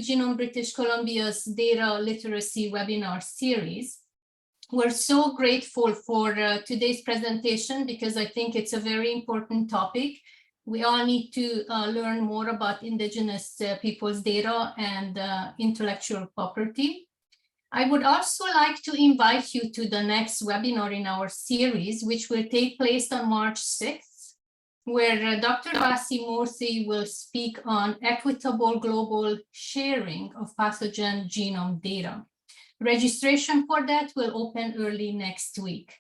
Genome British Columbia's data literacy webinar series. We're so grateful for today's presentation because I think it's a very important topic. We all need to learn more about Indigenous people's data and intellectual property. I would also like to invite you to the next webinar in our series, which will take place on March 6th, where Dr. Basi Morsi will speak on equitable global sharing of pathogen genome data. Registration for that will open early next week.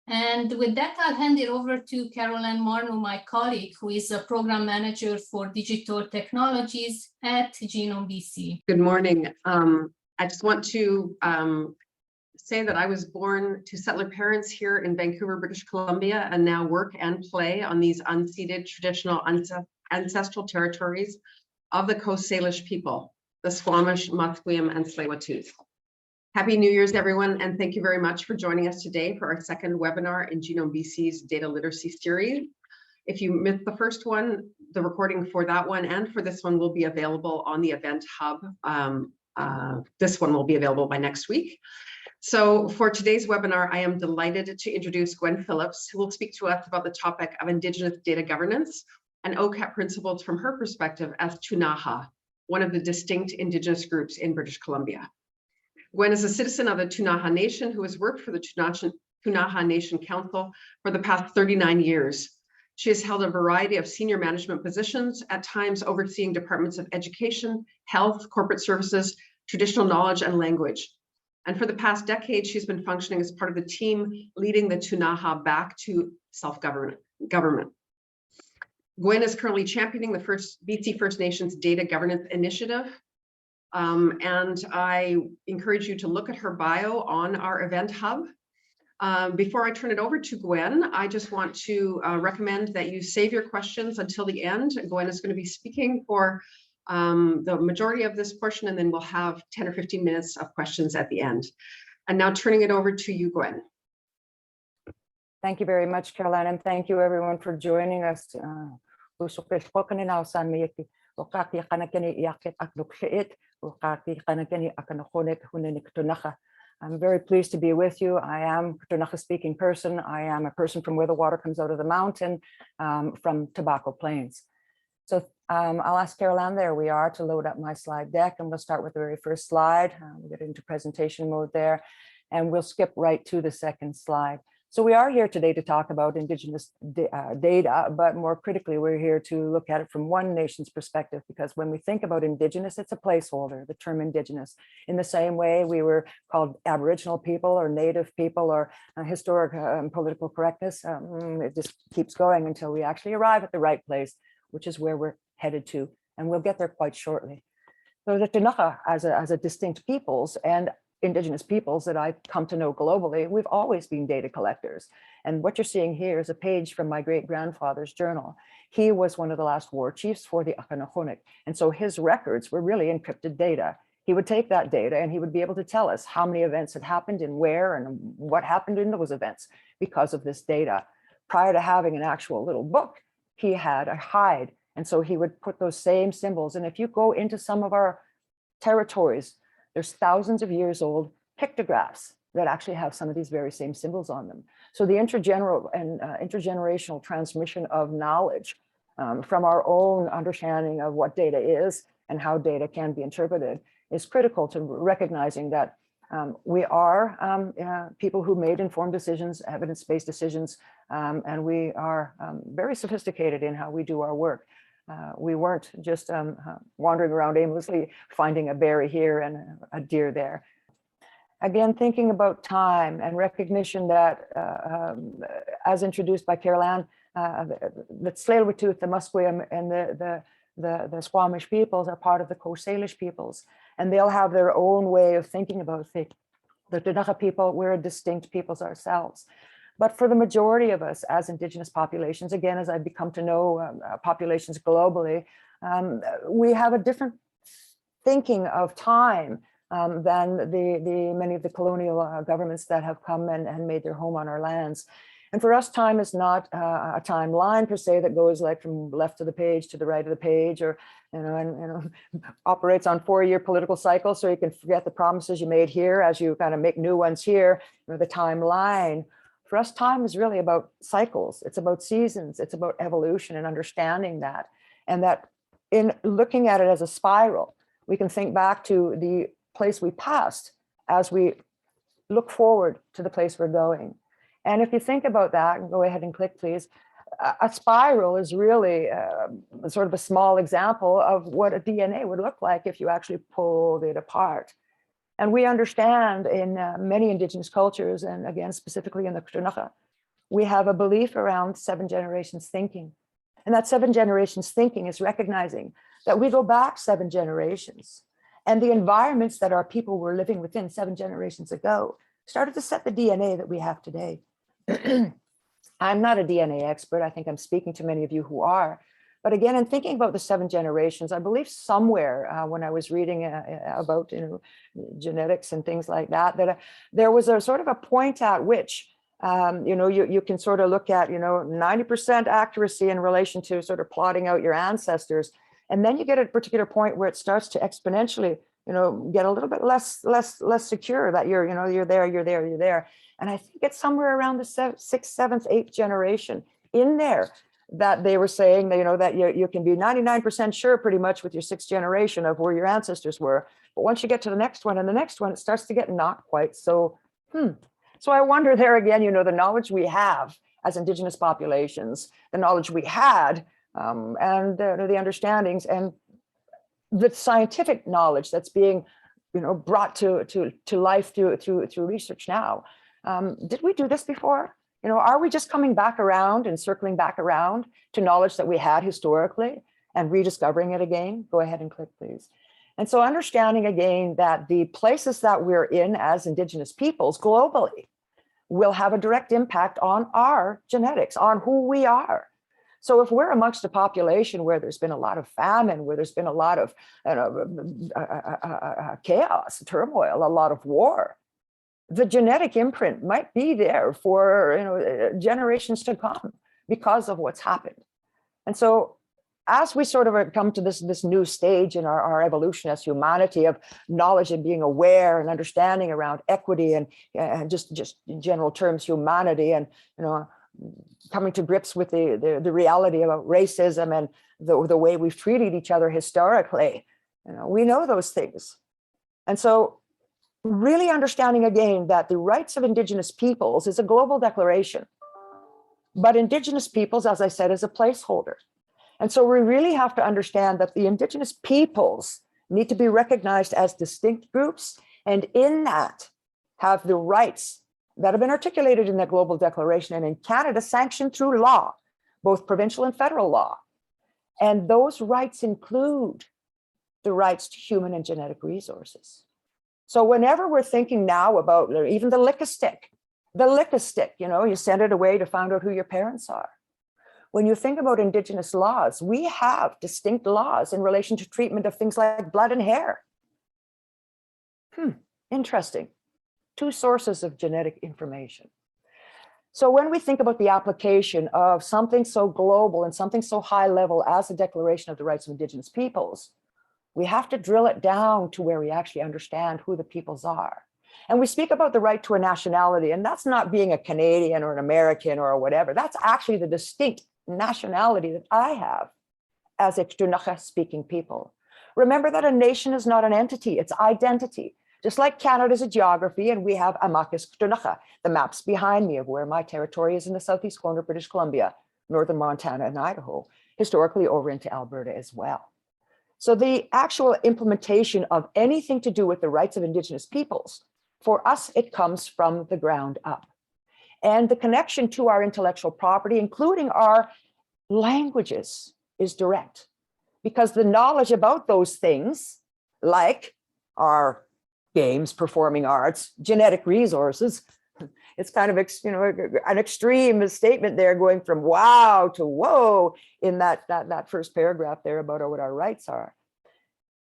And with that, I'll hand it over to Caroline Marno, my colleague, who is a program manager for digital technologies at Genome BC. Good morning. I just want to say that I was born to settler parents here in Vancouver, British Columbia, and now work and play on these unceded traditional ancestral territories of the Coast Salish people, the Squamish, Musqueam, and Tsleil-Waututh. Happy New Year's, everyone, and thank you very much for joining us today for our second webinar in Genome BC's data literacy series. If you missed the first one, the recording for that one and for this one will be available on the event hub. This one will be available by next week. So for today's webinar, I am delighted to introduce Gwen Phillips, who will speak to us about the topic of Indigenous data governance and OCAP principles from her perspective as Ktunaxa, one of the distinct Indigenous groups in British Columbia. Gwen is a citizen of the Ktunaxa Nation who has worked for the Ktunaxa Nation Council for the past 39 years. She has held a variety of senior management positions, at times overseeing departments of education, health, corporate services, traditional knowledge, and language. And for the past decade, she's been functioning as part of the team leading the Ktunaxa back to self-government. Gwen is currently championing the BC First Nations Data Governance Initiative. And I encourage you to look at her bio on our event hub. Before I turn it over to Gwen, I just want to recommend that you save your questions until the end. Gwen is going to be speaking for the majority of this portion, and then we'll have 10 or 15 minutes of questions at the end. And now turning it over to you, Gwen. Thank you very much, Caroline, and thank you everyone for joining us. I'm very pleased to be with you. I am a Ktunaxa speaking person. I am a person from where the water comes out of the mountain, from Tobacco Plains. So I'll ask Caroline, there we are, to load up my slide deck, and we'll start with the very first slide. We'll get into presentation mode there, and we'll skip right to the second slide. So we are here today to talk about Indigenous data, but more critically, we're here to look at it from one nation's perspective, because when we think about Indigenous, it's a placeholder, the term Indigenous. In the same way we were called Aboriginal people or Native people or historic and political correctness, it just keeps going until we actually arrive at the right place, which is where we're headed to, and we'll get there quite shortly. So the Ktunaxa as a distinct peoples and Indigenous peoples that I've come to know globally, we've always been data collectors. And what you're seeing here is a page from my great-grandfather's journal. He was one of the last war chiefs for the Akanakhonik. And so his records were really encrypted data. He would take that data and he would be able to tell us how many events had happened and where and what happened in those events because of this data. Prior to having an actual little book, he had a hide. And so he would put those same symbols. And if you go into some of our territories, there's thousands of years old pictographs that actually have some of these very same symbols on them. So the intergenerational transmission of knowledge from our own understanding of what data is and how data can be interpreted is critical to recognizing that we are people who made informed decisions, evidence-based decisions, and we are very sophisticated in how we do our work. We weren't just wandering around aimlessly, finding a berry here and a deer there. Again, thinking about time and recognition that, as introduced by Caroline, the Tsleil-Waututh, the Musqueam, and the Squamish peoples are part of the Coast Salish peoples, and they'll have their own way of thinking about things. The Ktunaxa people, we're distinct peoples ourselves. But for the majority of us as Indigenous populations, again, as I've become to know populations globally, we have a different thinking of time than the many of the colonial governments that have come and made their home on our lands. And for us, time is not a timeline per se that goes like from left of the page to the right of the page, or operates on 4-year political cycles, so you can forget the promises you made here as you kind of make new ones here. The timeline for us, time is really about cycles. It's about seasons. It's about evolution and understanding that, and that in looking at it as a spiral, we can think back to the place we passed as we look forward to the place we're going. And if you think about that, go ahead and click, please. A spiral is really sort of a small example of what a DNA would look like if you actually pulled it apart. And we understand in many Indigenous cultures, and again, specifically in the Ktunaxa, we have a belief around 7 generations thinking. And that 7 generations thinking is recognizing that we go back 7 generations, and the environments that our people were living within 7 generations ago started to set the DNA that we have today. I'm not a DNA expert. I think I'm speaking to many of you who are. But again, in thinking about the 7 generations, I believe somewhere when I was reading about genetics and things like that, that there was a sort of a point at which you can sort of look at 90% accuracy in relation to sort of plotting out your ancestors, and then you get a particular point where it starts to exponentially get a little bit less secure that you're there. And I think it's somewhere around the 6th, 7th, 8th generation in there that they were saying that you can be 99% sure pretty much with your 6th generation of where your ancestors were. But once you get to the next one and the next one, it starts to get not quite so. So I wonder there again, the knowledge we have as Indigenous populations, the knowledge we had, and the understandings and the scientific knowledge that's being brought to life through research now. Did we do this before? Are we just coming back around and circling back around to knowledge that we had historically and rediscovering it again? Go ahead and click, please. And so understanding again that the places that we're in as Indigenous peoples globally will have a direct impact on our genetics, on who we are. So if we're amongst a population where there's been a lot of famine, where there's been a lot of chaos, turmoil, a lot of war, the genetic imprint might be there for generations to come because of what's happened. And so as we sort of come to this new stage in our evolution as humanity of knowledge and being aware and understanding around equity and just in general terms humanity, and coming to grips with the reality about racism and the way we've treated each other historically, we know those things. And so really understanding again that the rights of Indigenous peoples is a global declaration, but Indigenous peoples, as I said, is a placeholder. And so we really have to understand that the Indigenous peoples need to be recognized as distinct groups, and in that have the rights that have been articulated in the Global Declaration and in Canada sanctioned through law, both provincial and federal law. And those rights include the rights to human and genetic resources. So whenever we're thinking now about even the lick-a-stick, you send it away to find out who your parents are. When you think about Indigenous laws, we have distinct laws in relation to treatment of things like blood and hair. Interesting. 2 sources of genetic information. So when we think about the application of something so global and something so high level as the Declaration of the Rights of Indigenous Peoples, we have to drill it down to where we actually understand who the peoples are. And we speak about the right to a nationality, and that's not being a Canadian or an American or whatever. That's actually the distinct nationality that I have as a Ktunaxa speaking people. Remember that a nation is not an entity, it's identity. Just like Canada's a geography, and we have Amakis Ktunaxa, the maps behind me of where my territory is in the southeast corner of British Columbia, northern Montana and Idaho, historically over into Alberta as well. So the actual implementation of anything to do with the rights of Indigenous peoples, for us, it comes from the ground up. And the connection to our intellectual property, including our languages, is direct, because the knowledge about those things, like our games, performing arts, genetic resources, it's kind of an extreme statement there, going from wow to whoa in that first paragraph there about what our rights are.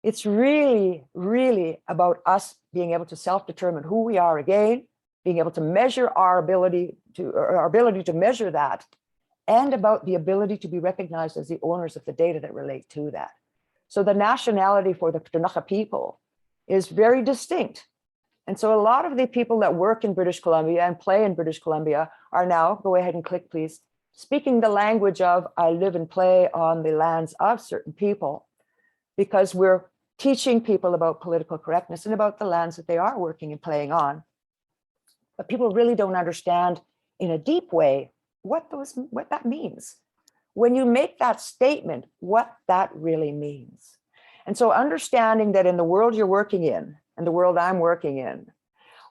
It's really, really about us being able to self-determine who we are again, being able to measure our ability or our ability to measure that, and about the ability to be recognized as the owners of the data that relate to that. So the nationality for the Ktunaxa people is very distinct. And so a lot of the people that work in British Columbia and play in British Columbia are now, go ahead and click please, speaking the language of I live and play on the lands of certain people, because we're teaching people about political correctness and about the lands that they are working and playing on. But people really don't understand in a deep way what that means. When you make that statement, what that really means. And so understanding that in the world you're working in and the world I'm working in,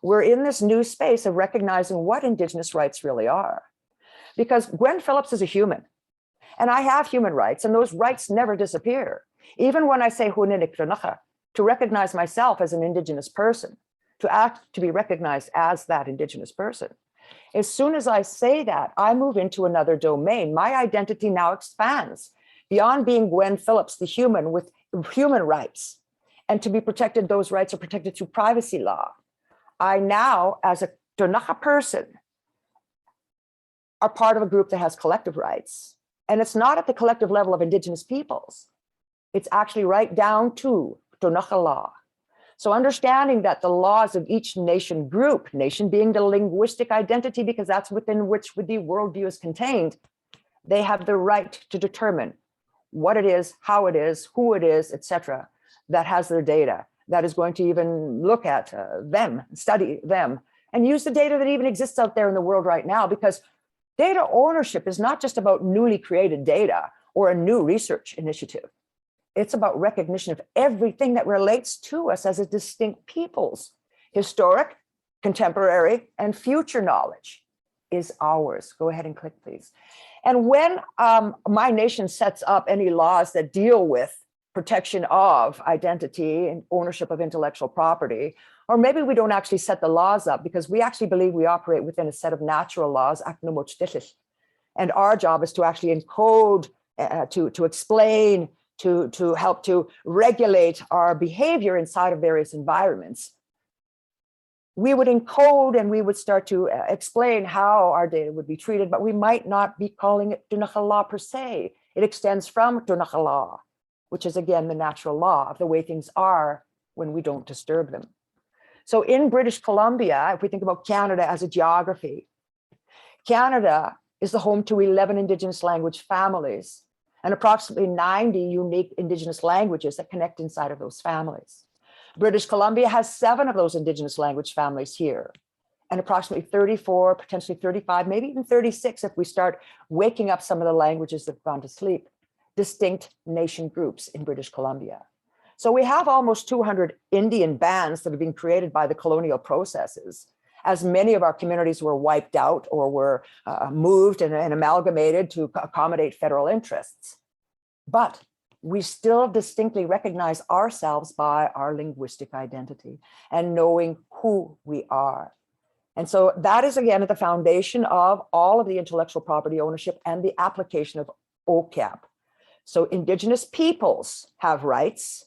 we're in this new space of recognizing what Indigenous rights really are. Because Gwen Phillips is a human, and I have human rights, and those rights never disappear. Even when I say Huninik Ktunaxa, to recognize myself as an Indigenous person, to be recognized as that Indigenous person. As soon as I say that, I move into another domain. My identity now expands beyond being Gwen Phillips, the human with human rights, and to be protected, those rights are protected through privacy law. I now, as a Ktunaxa person, are part of a group that has collective rights. And it's not at the collective level of Indigenous peoples. It's actually right down to Ktunaxa law. So understanding that the laws of each nation group, nation being the linguistic identity, because that's within which the worldview is contained, they have the right to determine what it is, how it is, who it is, etc., that has their data, that is going to even look at them, study them, and use the data that even exists out there in the world right now, because data ownership is not just about newly created data or a new research initiative. It's about recognition of everything that relates to us as a distinct peoples. Historic, contemporary, and future knowledge is ours. Go ahead and click, please. And when my nation sets up any laws that deal with protection of identity and ownership of intellectual property, or maybe we don't actually set the laws up because we actually believe we operate within a set of natural laws, and our job is to actually encode, to explain, to help to regulate our behavior inside of various environments. We would encode and we would start to explain how our data would be treated, but we might not be calling it Ktunaxa law per se. It extends from Ktunaxa law, which is again the natural law of the way things are when we don't disturb them. So in British Columbia, if we think about Canada as a geography, Canada is the home to 11 Indigenous language families and approximately 90 unique Indigenous languages that connect inside of those families. British Columbia has 7 of those Indigenous language families here, and approximately 34, potentially 35, maybe even 36 if we start waking up some of the languages that have gone to sleep, distinct nation groups in British Columbia. So we have almost 200 Indian bands that have been created by the colonial processes, as many of our communities were wiped out or were moved and amalgamated to accommodate federal interests. But we still distinctly recognize ourselves by our linguistic identity and knowing who we are. And so that is, again, at the foundation of all of the intellectual property ownership and the application of OCAP. So Indigenous peoples have rights.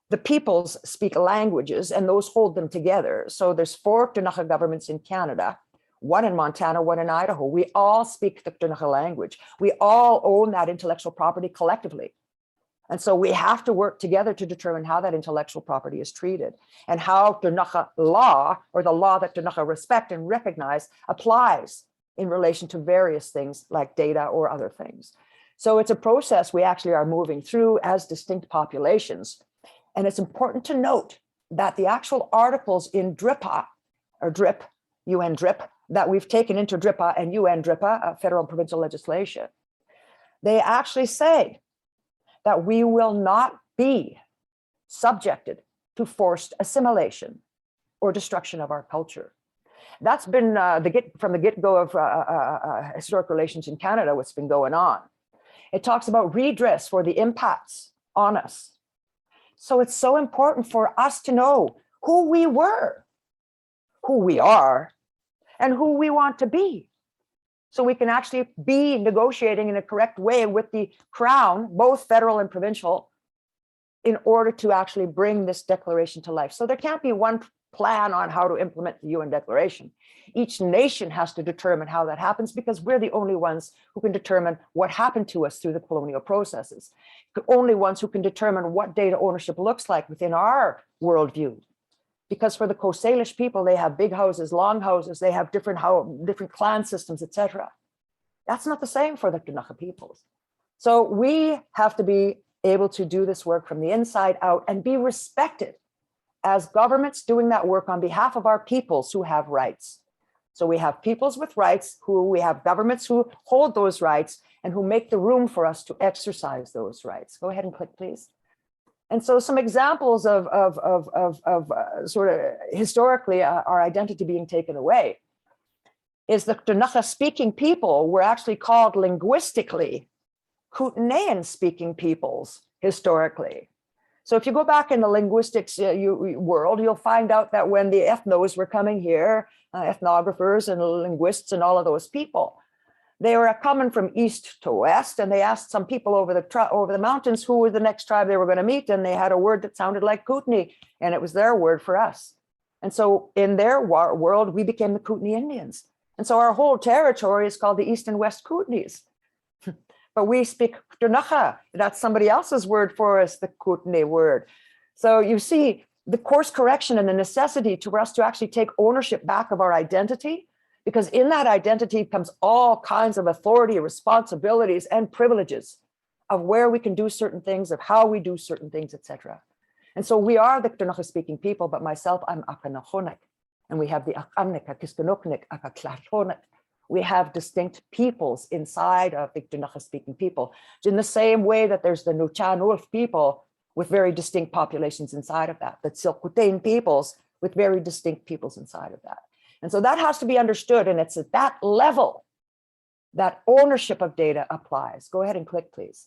The peoples speak languages and those hold them together. So there's 4 Ktunaxa governments in Canada, 1 in Montana, 1 in Idaho. We all speak the Ktunaxa language. We all own that intellectual property collectively. And so we have to work together to determine how that intellectual property is treated and how Ktunaxa law, or the law that Ktunaxa respect and recognize, applies in relation to various things like data or other things. So it's a process we actually are moving through as distinct populations. And it's important to note that the actual articles in DRIPA, or DRIP, UN DRIP, that we've taken into DRIPA and UN DRIPA, federal and provincial legislation, they actually say that we will not be subjected to forced assimilation or destruction of our culture. That's been from the get-go of historic relations in Canada, what's been going on. It talks about redress for the impacts on us. So it's so important for us to know who we were, who we are, and who we want to be. So we can actually be negotiating in a correct way with the Crown, both federal and provincial, in order to actually bring this declaration to life. So there can't be one plan on how to implement the UN Declaration. Each nation has to determine how that happens because we're the only ones who can determine what happened to us through the colonial processes. The only ones who can determine what data ownership looks like within our worldview. Because for the Coast Salish people, they have big houses, long houses, they have different clan systems, etc. That's not the same for the Ktunaxa peoples. So we have to be able to do this work from the inside out and be respected as governments doing that work on behalf of our peoples who have rights. So we have peoples with rights, we have governments who hold those rights and who make the room for us to exercise those rights. Go ahead and click, please. And so some examples of sort of historically our identity being taken away is the Ktunaxa speaking people were actually called linguistically Kootenayan speaking peoples historically. So if you go back in the linguistics world, you'll find out that when the ethnos were coming here, ethnographers and linguists and all of those people, they were coming from east to west, and they asked some people over the mountains who were the next tribe they were going to meet, and they had a word that sounded like Kootenai, and it was their word for us. And so in their world, we became the Kootenai Indians. And so our whole territory is called the East and West Kootenays. But we speak Ktunaxa, that's somebody else's word for us, the Kootenai word. So you see the course correction and the necessity for us to actually take ownership back of our identity, because in that identity comes all kinds of authority, responsibilities, and privileges of where we can do certain things, of how we do certain things, etc. And so we are the Ktunaxa speaking people, but myself, I'm Akanahonik, and we have the Akamnik, Akiskanoknik, Akaklahonik. We have distinct peoples inside of the Ktunaxa speaking people, in the same way that there's the Nuchanulf people with very distinct populations inside of that, the Tsilkutain peoples with very distinct peoples inside of that. And so that has to be understood, and it's at that level that ownership of data applies. Go ahead and click, please.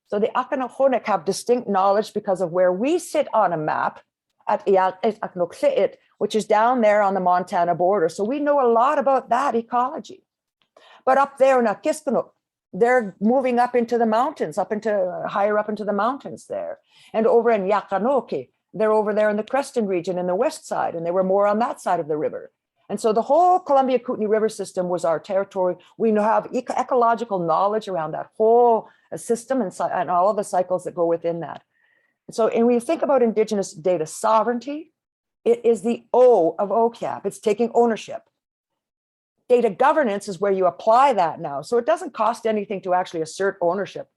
So the Akanahonik have distinct knowledge because of where we sit on a map at Aknokliit, which is down there on the Montana border. So we know a lot about that ecology. But up there in Akiskanuk, they're moving up into the mountains, higher up into the mountains there. And over in Yakanoki, they're over there in the Creston region in the west side, and they were more on that side of the river. And so the whole Columbia Kootenai River system was our territory. We have ecological knowledge around that whole system and all of the cycles that go within that. So, and when you think about Indigenous data sovereignty, it is the O of OCAP. It's taking ownership. Data governance is where you apply that now. So it doesn't cost anything to actually assert ownership,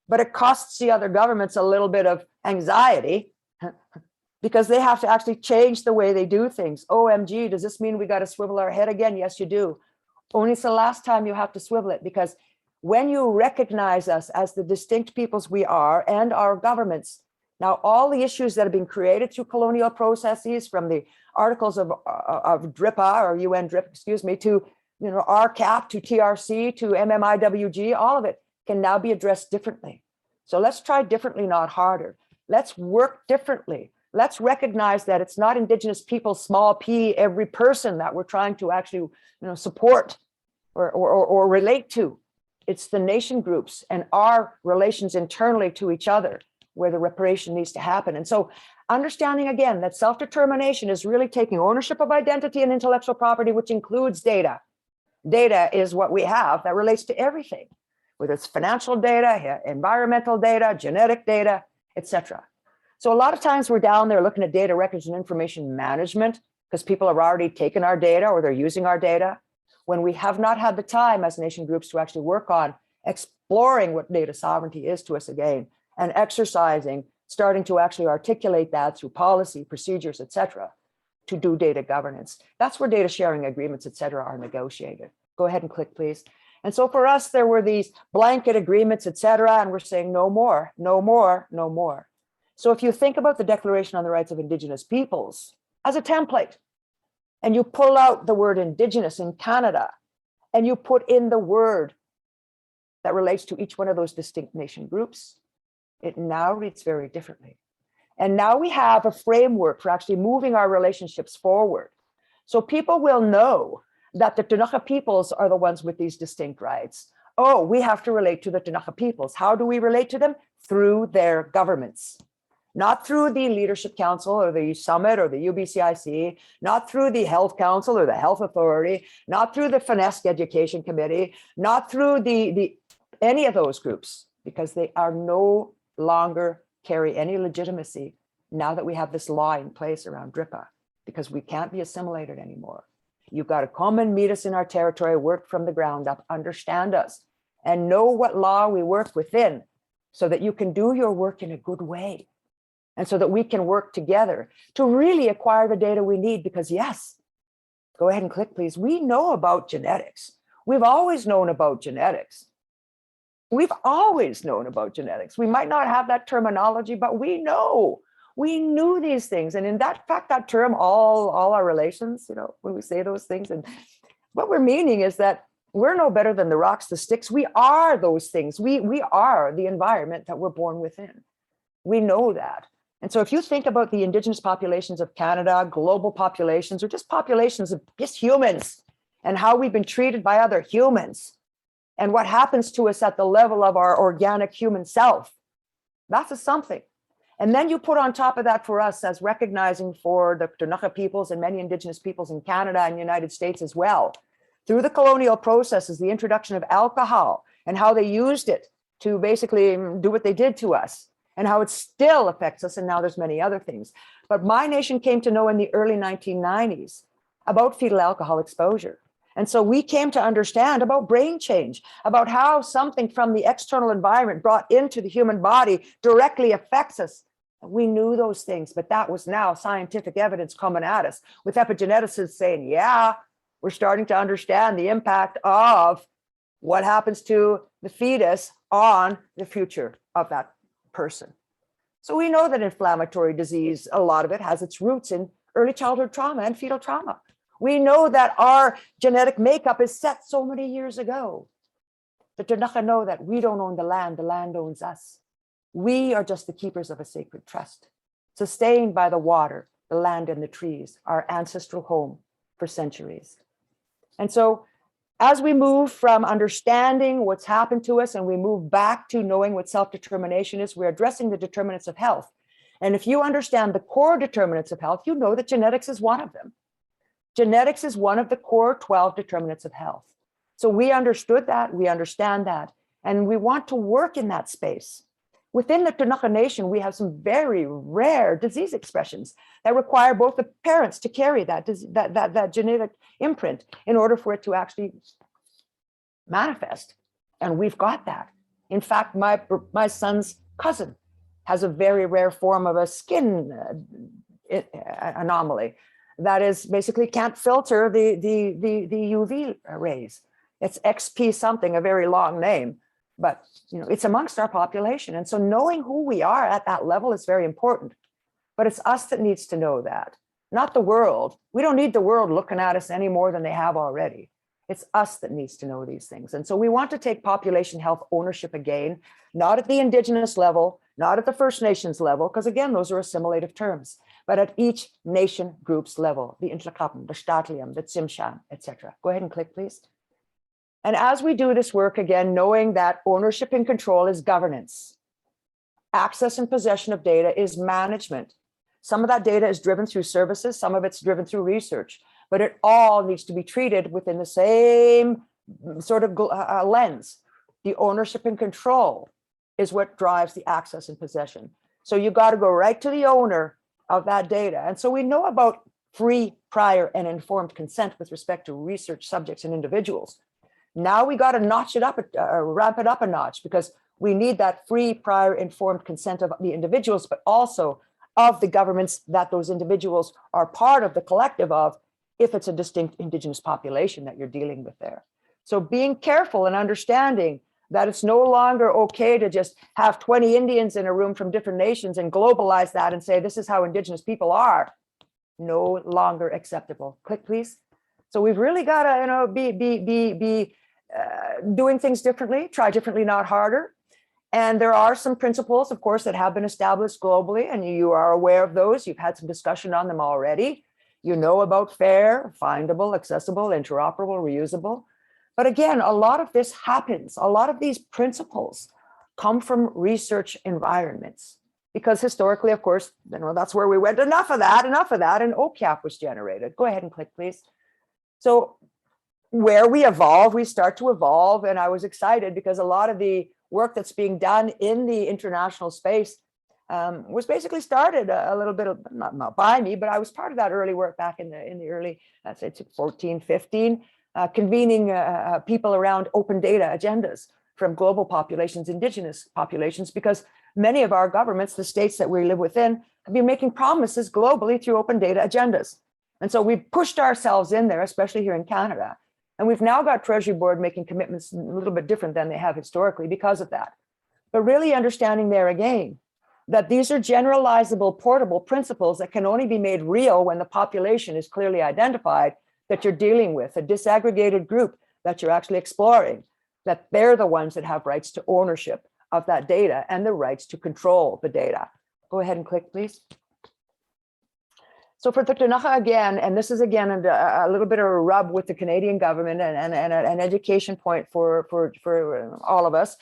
but it costs the other governments a little bit of anxiety because they have to actually change the way they do things. OMG, does this mean we got to swivel our head again? Yes, you do. Only it's the last time you have to swivel it, because when you recognize us as the distinct peoples we are and our governments, now all the issues that have been created through colonial processes, from the articles of DRIPA or UN DRIP, excuse me, to RCAP, to TRC, to MMIWG, all of it can now be addressed differently. So let's try differently, not harder. Let's work differently. Let's recognize that it's not Indigenous people, small p, every person that we're trying to actually support or relate to. It's the nation groups and our relations internally to each other where the reparation needs to happen. And so understanding again that self-determination is really taking ownership of identity and intellectual property, which includes data. Data is what we have that relates to everything, whether it's financial data, environmental data, genetic data, etc. So a lot of times we're down there looking at data records and information management because people have already taken our data or they're using our data, when we have not had the time as nation groups to actually work on exploring what data sovereignty is to us again, and exercising, starting to actually articulate that through policy, procedures, etc., to do data governance. That's where data sharing agreements, etc., are negotiated. Go ahead and click, please. And so for us, there were these blanket agreements, etc., and we're saying no more, no more, no more. So if you think about the Declaration on the Rights of Indigenous Peoples as a template, and you pull out the word Indigenous in Canada, and you put in the word that relates to each one of those distinct nation groups, it now reads very differently. And now we have a framework for actually moving our relationships forward. So people will know that the Ktunaxa peoples are the ones with these distinct rights. Oh, we have to relate to the Ktunaxa peoples. How do we relate to them? Through their governments. not through the Leadership Council or the Summit or the UBCIC, not through the Health Council or the Health Authority, not through the FINESC Education Committee, not through any of those groups, because they are no longer carry any legitimacy now that we have this law in place around DRIPA, because we can't be assimilated anymore. You've got to come and meet us in our territory, work from the ground up, understand us, and know what law we work within so that you can do your work in a good way. And so that we can work together to really acquire the data we need, because yes, go ahead and click, please. We know about genetics. We've always known about genetics. We've always known about genetics. We might not have that terminology, but we knew these things. And in that fact, that term, all our relations, you know, when we say those things, and what we're meaning is that we're no better than the rocks, the sticks. We are those things. We are the environment that we're born within. We know that. And so if you think about the Indigenous populations of Canada, global populations, or just populations of just humans, and how we've been treated by other humans, and what happens to us at the level of our organic human self, that's a something. And then you put on top of that for us as recognizing for the Ktunaxa peoples and many Indigenous peoples in Canada and United States as well, through the colonial processes, the introduction of alcohol and how they used it to basically do what they did to us, and how it still affects us. And now there's many other things. But my nation came to know in the early 1990s about fetal alcohol exposure. And so we came to understand about brain change, about how something from the external environment brought into the human body directly affects us. We knew those things, but that was now scientific evidence coming at us with epigeneticists saying, yeah, we're starting to understand the impact of what happens to the fetus on the future of that person. So we know that inflammatory disease, a lot of it has its roots in early childhood trauma and fetal trauma. We know that our genetic makeup is set so many years ago. The Ktunaxa know that we don't own the land owns us. We are just the keepers of a sacred trust, sustained by the water, the land, and the trees, our ancestral home for centuries. And so as we move from understanding what's happened to us and we move back to knowing what self-determination is, we're addressing the determinants of health. And if you understand the core determinants of health, you know that genetics is one of them. Genetics is one of the core 12 determinants of health. So we understood that, we understand that, and we want to work in that space. Within the Ktunaxa Nation, we have some very rare disease expressions that require both the parents to carry that genetic imprint in order for it to actually manifest. And we've got that. In fact, my son's cousin has a very rare form of a skin anomaly that is basically can't filter the UV rays. It's XP something, a very long name. But you know, it's amongst our population. And so knowing who we are at that level is very important. But it's us that needs to know that, not the world. We don't need the world looking at us any more than they have already. It's us that needs to know these things. And so we want to take population health ownership again, not at the Indigenous level, not at the First Nations level, because again, those are assimilative terms, but at each nation group's level, the Intlakapan, the Staatliam, the Tsimshan, etc. Go ahead and click, please. And as we do this work, again, knowing that ownership and control is governance, access and possession of data is management. Some of that data is driven through services, some of it's driven through research, but it all needs to be treated within the same sort of lens. The ownership and control is what drives the access and possession. So you got to go right to the owner of that data. And so we know about free, prior, and informed consent with respect to research subjects and individuals. Now we got to notch it up, ramp it up a notch, because we need that free, prior, informed consent of the individuals, but also of the governments that those individuals are part of the collective of, if it's a distinct Indigenous population that you're dealing with there. So being careful and understanding that it's no longer okay to just have 20 Indians in a room from different nations and globalize that and say, this is how Indigenous people are. No longer acceptable. Click, please. So we've really got to, you know, be doing things differently, try differently, not harder. And there are some principles, of course, that have been established globally, and you are aware of those. You've had some discussion on them already. You know about fair, findable, accessible, interoperable, reusable. But again, a lot of this happens. A lot of these principles come from research environments. because historically, of course, that's where we went, enough of that, and OCAP was generated. Go ahead and click, please. So where we evolve, we start to evolve, and I was excited because a lot of the work that's being done in the international space was basically started a little bit of, not by me, but I was part of that early work back in the early, I'd say 14, 15, convening people around open data agendas from global populations, indigenous populations, because many of our governments, the states that we live within, have been making promises globally through open data agendas. And so we've pushed ourselves in there, especially here in Canada. And we've now got Treasury Board making commitments a little bit different than they have historically because of that. But really understanding there again, that these are generalizable, portable principles that can only be made real when the population is clearly identified, that you're dealing with, a disaggregated group that you're actually exploring, that they're the ones that have rights to ownership of that data and the rights to control the data. Go ahead and click, please. So for the Ktunaxa again, and this is again a little bit of a rub with the Canadian government and an education point for all of us,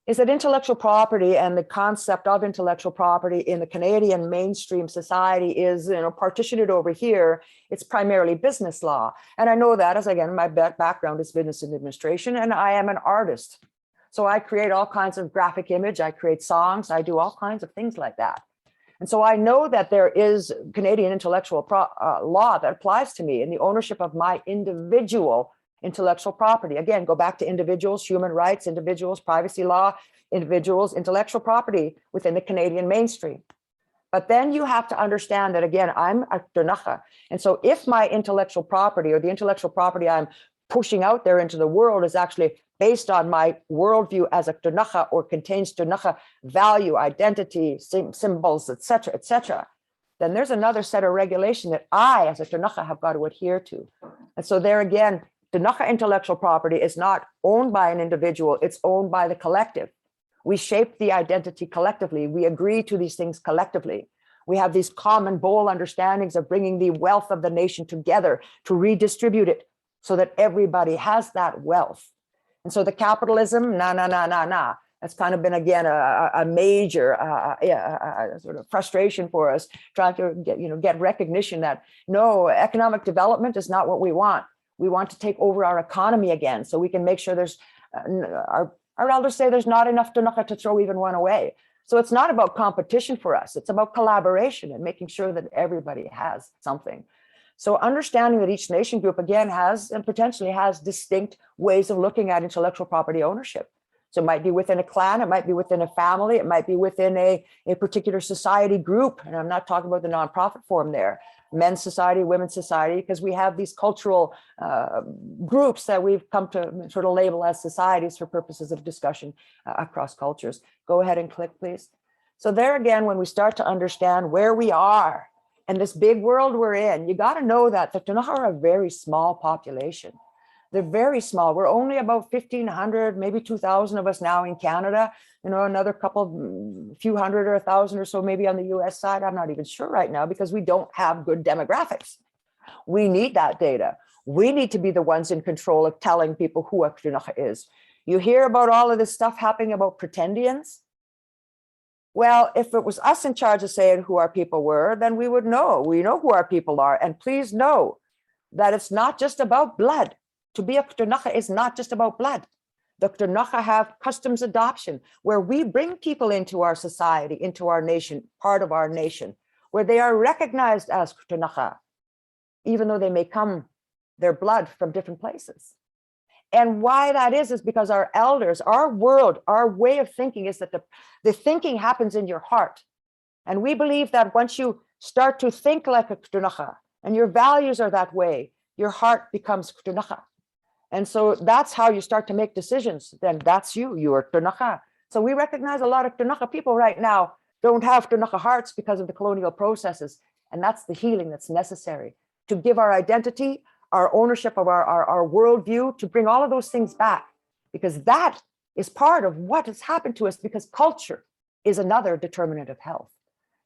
is that intellectual property and the concept of intellectual property in the Canadian mainstream society is, partitioned over here. It's primarily business law. And I know that, as again, my background is business administration, and I am an artist. So I create all kinds of graphic image, I create songs, I do all kinds of things like that. And so I know that there is Canadian intellectual law that applies to me in the ownership of my individual intellectual property. Again, go back to individuals, human rights, individuals, privacy law, individuals, intellectual property within the Canadian mainstream. But then you have to understand that, again, I'm a Ktunaxa. And so if my intellectual property or the intellectual property I'm pushing out there into the world is actually based on my worldview as a Ktunaxa or contains Ktunaxa value, identity, symbols, etc., then there's another set of regulation that I, as a Ktunaxa, have got to adhere to. And so there again, Ktunaxa intellectual property is not owned by an individual, it's owned by the collective. We shape the identity collectively. We agree to these things collectively. We have these common bold understandings of bringing the wealth of the nation together to redistribute it so that everybody has that wealth. And so the capitalism, that's kind of been, again, a major sort of frustration for us, trying to get recognition that no, economic development is not what we want. We want to take over our economy again, so we can make sure there's, our elders say there's not enough Ktunaxa to throw even one away. So it's not about competition for us, it's about collaboration and making sure that everybody has something. So understanding that each nation group, again, has and potentially has distinct ways of looking at intellectual property ownership. So it might be within a clan, it might be within a family, it might be within a particular society group. And I'm not talking about the nonprofit form there, men's society, women's society, because we have these cultural groups that we've come to sort of label as societies for purposes of discussion across cultures. Go ahead and click, please. So there again, when we start to understand where we are and this big world we're in, you got to know that the Ktunaxa are a very small population. They're very small. We're only about 1,500, maybe 2,000 of us now in Canada, another few hundred or 1,000 or so maybe on the US side. I'm not even sure right now because we don't have good demographics. We need that data. We need to be the ones in control of telling people who a Ktunaxa is. You hear about all of this stuff happening about pretendians. Well, if it was us in charge of saying who our people were, then we would know. We know who our people are. And please know that it's not just about blood. To be a Ktunaxa is not just about blood. The Ktunaxa have customs adoption, where we bring people into our society, into our nation, part of our nation, where they are recognized as Ktunaxa, even though they may come, their blood from different places. And why that is because our elders, our world, our way of thinking is that the thinking happens in your heart. And we believe that once you start to think like a Ktunaxa and your values are that way, your heart becomes Ktunaxa. And so that's how you start to make decisions. Then that's you are Ktunaxa. So we recognize a lot of Ktunaxa people right now don't have Ktunaxa hearts because of the colonial processes. And that's the healing that's necessary to give our identity, our ownership of our worldview, to bring all of those things back, because that is part of what has happened to us, because culture is another determinant of health.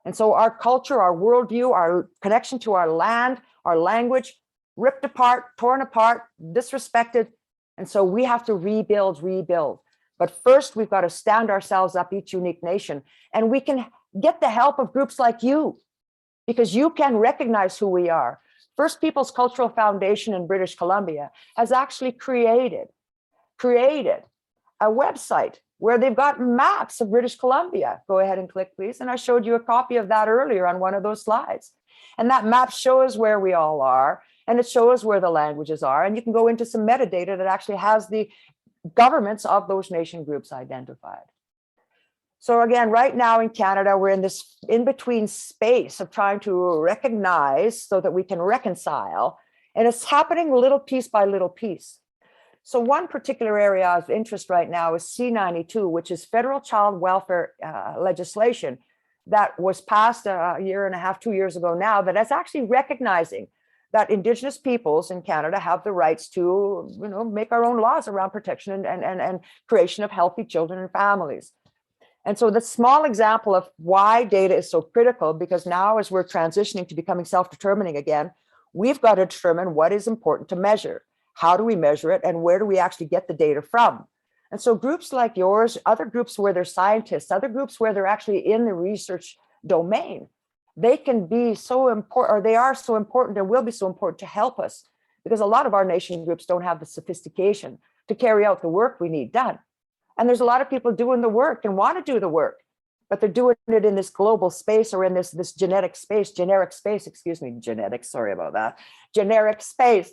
And so our culture, our worldview, our connection to our land, our language, ripped apart, torn apart, disrespected. And so we have to rebuild. But first we've got to stand ourselves up, each unique nation, and we can get the help of groups like you, because you can recognize who we are. First Peoples Cultural Foundation in British Columbia has actually created a website where they've got maps of British Columbia. Go ahead and click, please. And I showed you a copy of that earlier on one of those slides. And that map shows where we all are, and it shows where the languages are. And you can go into some metadata that actually has the governments of those nation groups identified. So again, right now in Canada, we're in this in-between space of trying to recognize so that we can reconcile. And it's happening little piece by little piece. So one particular area of interest right now is C-92, which is federal child welfare legislation that was passed a year and a half, 2 years ago now, that is actually recognizing that Indigenous peoples in Canada have the rights to, make our own laws around protection and creation of healthy children and families. And so the small example of why data is so critical, because now as we're transitioning to becoming self-determining again, we've got to determine what is important to measure. How do we measure it, and where do we actually get the data from? And so groups like yours, other groups where they're scientists, other groups where they're actually in the research domain, they can be so important, or they are so important and will be so important to help us, because a lot of our nation groups don't have the sophistication to carry out the work we need done. And there's a lot of people doing the work and want to do the work, but they're doing it in this global space, or in this generic space, sorry about that, generic space.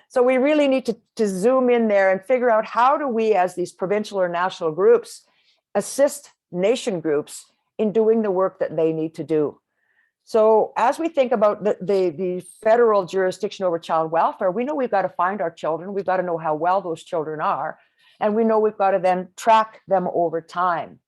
So we really need to zoom in there and figure out, how do we, as these provincial or national groups, assist nation groups in doing the work that they need to do. So as we think about the federal jurisdiction over child welfare, we know we've got to find our children. We've got to know how well those children are. And we know we've got to then track them over time.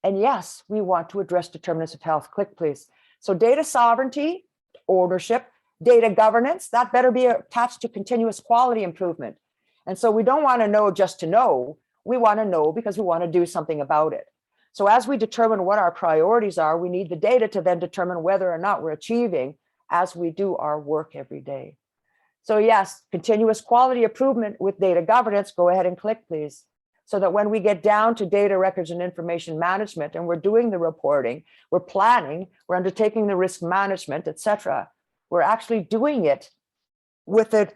And yes, we want to address determinants of health. Click, please. So data sovereignty, ownership, data governance, that better be attached to continuous quality improvement. And so we don't want to know just to know. We want to know because we want to do something about it. So as we determine what our priorities are, we need the data to then determine whether or not we're achieving as we do our work every day. So yes, continuous quality improvement with data governance. Go ahead and click, please. So that when we get down to data records and information management, and we're doing the reporting, we're planning, we're undertaking the risk management, etc., we're actually doing it with the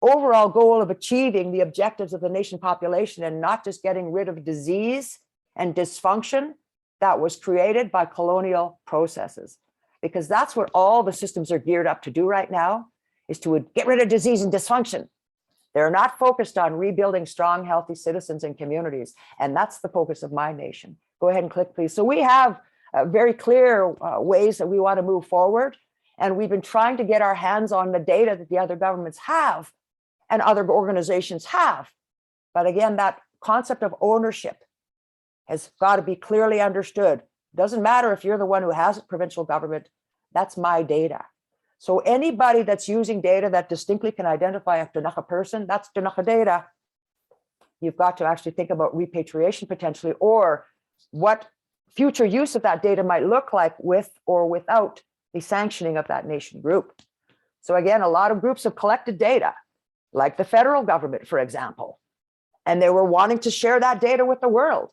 overall goal of achieving the objectives of the nation population, and not just getting rid of disease and dysfunction that was created by colonial processes. Because that's what all the systems are geared up to do right now, is to get rid of disease and dysfunction. They're not focused on rebuilding strong, healthy citizens and communities. And that's the focus of my nation. Go ahead and click, please. So we have very clear ways that we want to move forward. And we've been trying to get our hands on the data that the other governments have and other organizations have. But again, that concept of ownership has got to be clearly understood. Doesn't matter if you're the one who has it, provincial government, that's my data. So anybody that's using data that distinctly can identify a Ktunaxa person, that's Ktunaxa data. You've got to actually think about repatriation potentially, or what future use of that data might look like with or without the sanctioning of that nation group. So again, a lot of groups have collected data, like the federal government, for example, and they were wanting to share that data with the world.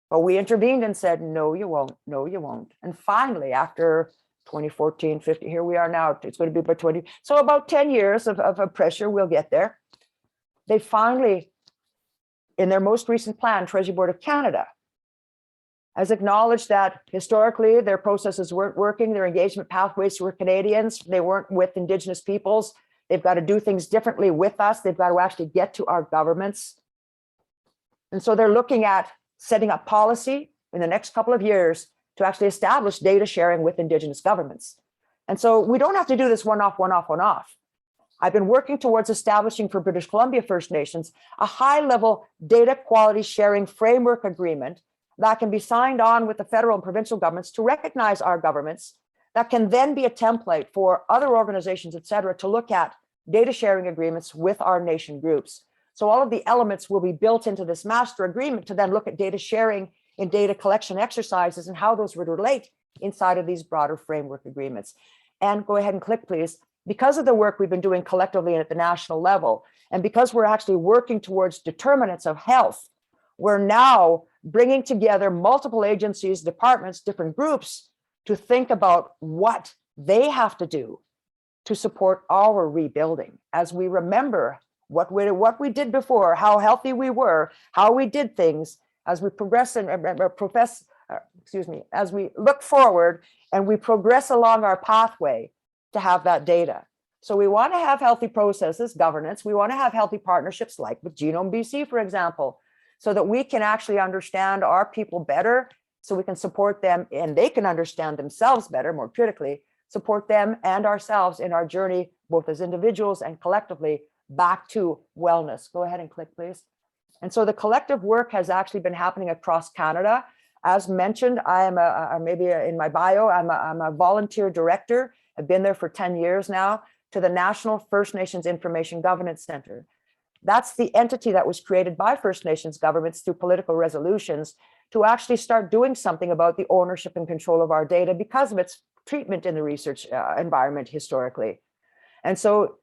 But we intervened and said, no, you won't, no, you won't. And finally, after 2014, 15, here we are now, it's going to be about 20, so about 10 years of pressure, we'll get there. They finally, in their most recent plan, Treasury Board of Canada has acknowledged that historically their processes weren't working, their engagement pathways were Canadians, they weren't with Indigenous peoples. They've got to do things differently with us. They've got to actually get to our governments. And so they're looking at setting up policy in the next couple of years to actually establish data sharing with Indigenous governments. And so we don't have to do this one-off, one-off, one-off. I've been working towards establishing for British Columbia First Nations a high-level data quality sharing framework agreement that can be signed on with the federal and provincial governments to recognize our governments, that can then be a template for other organizations, et cetera, to look at data sharing agreements with our nation groups. So all of the elements will be built into this master agreement to then look at data sharing in data collection exercises and how those would relate inside of these broader framework agreements. And go ahead and click, please. Because of the work we've been doing collectively and at the national level, and because we're actually working towards determinants of health, we're now bringing together multiple agencies, departments, different groups to think about what they have to do to support our rebuilding as we remember what we did before, how healthy we were, how we did things as we progress and as we look forward and we progress along our pathway to have that data. So we want to have healthy processes, governance. We want to have healthy partnerships like with Genome BC, for example, so that we can actually understand our people better, so we can support them and they can understand themselves better, more critically, support them and ourselves in our journey, both as individuals and collectively, back to wellness. Go ahead and click, please. And so the collective work has actually been happening across Canada. As mentioned, I am maybe in my bio, I'm a volunteer director. I've been there for 10 years now, to the National First Nations Information Governance Center. That's the entity that was created by First Nations governments through political resolutions to actually start doing something about the ownership and control of our data because of its treatment in the research environment historically. And so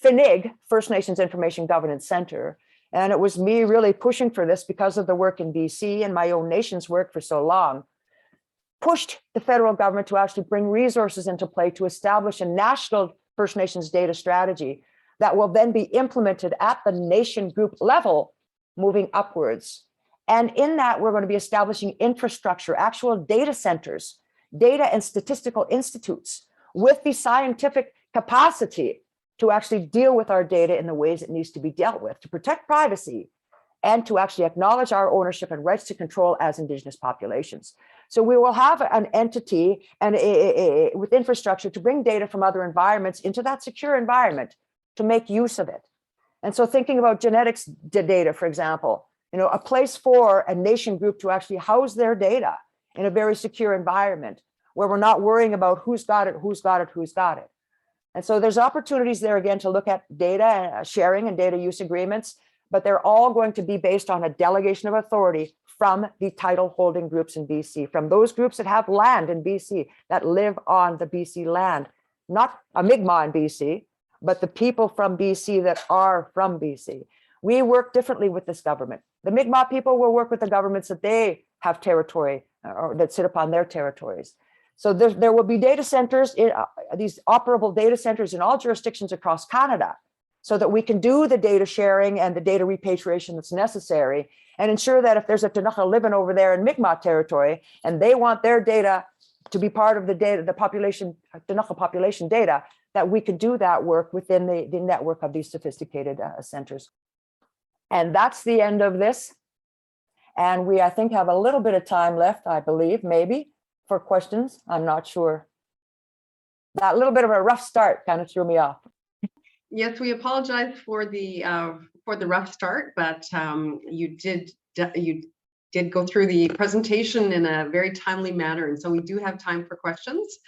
FINIG, First Nations Information Governance Center, and it was me really pushing for this because of the work in BC and my own nation's work for so long, pushed the federal government to actually bring resources into play to establish a national First Nations data strategy that will then be implemented at the nation group level, moving upwards. And in that, we're going to be establishing infrastructure, actual data centers, data and statistical institutes with the scientific capacity to actually deal with our data in the ways it needs to be dealt with, to protect privacy and to actually acknowledge our ownership and rights to control as Indigenous populations. So we will have an entity and with infrastructure to bring data from other environments into that secure environment to make use of it. And so thinking about genetics data, for example, a place for a nation group to actually house their data in a very secure environment where we're not worrying about who's got it, who's got it, who's got it. And so there's opportunities there again to look at data sharing and data use agreements, but they're all going to be based on a delegation of authority from the title holding groups in BC, from those groups that have land in BC, that live on the BC land, not a Mi'kmaq in BC, but the people from BC that are from BC. We work differently with this government. The Mi'kmaq people will work with the governments that they have territory or that sit upon their territories. So there will be data centers, these operable data centers in all jurisdictions across Canada, so that we can do the data sharing and the data repatriation that's necessary and ensure that if there's a Tanakha living over there in Mi'kmaq territory and they want their data to be part of the data, the population, Tanakha population data, that we could do that work within the network of these sophisticated centers. And that's the end of this. And we, I think, have a little bit of time left, I believe, maybe, for questions. I'm not sure. That little bit of a rough start kind of threw me off. Yes, we apologize for the rough start, but you did go through the presentation in a very timely manner, and so we do have time for questions.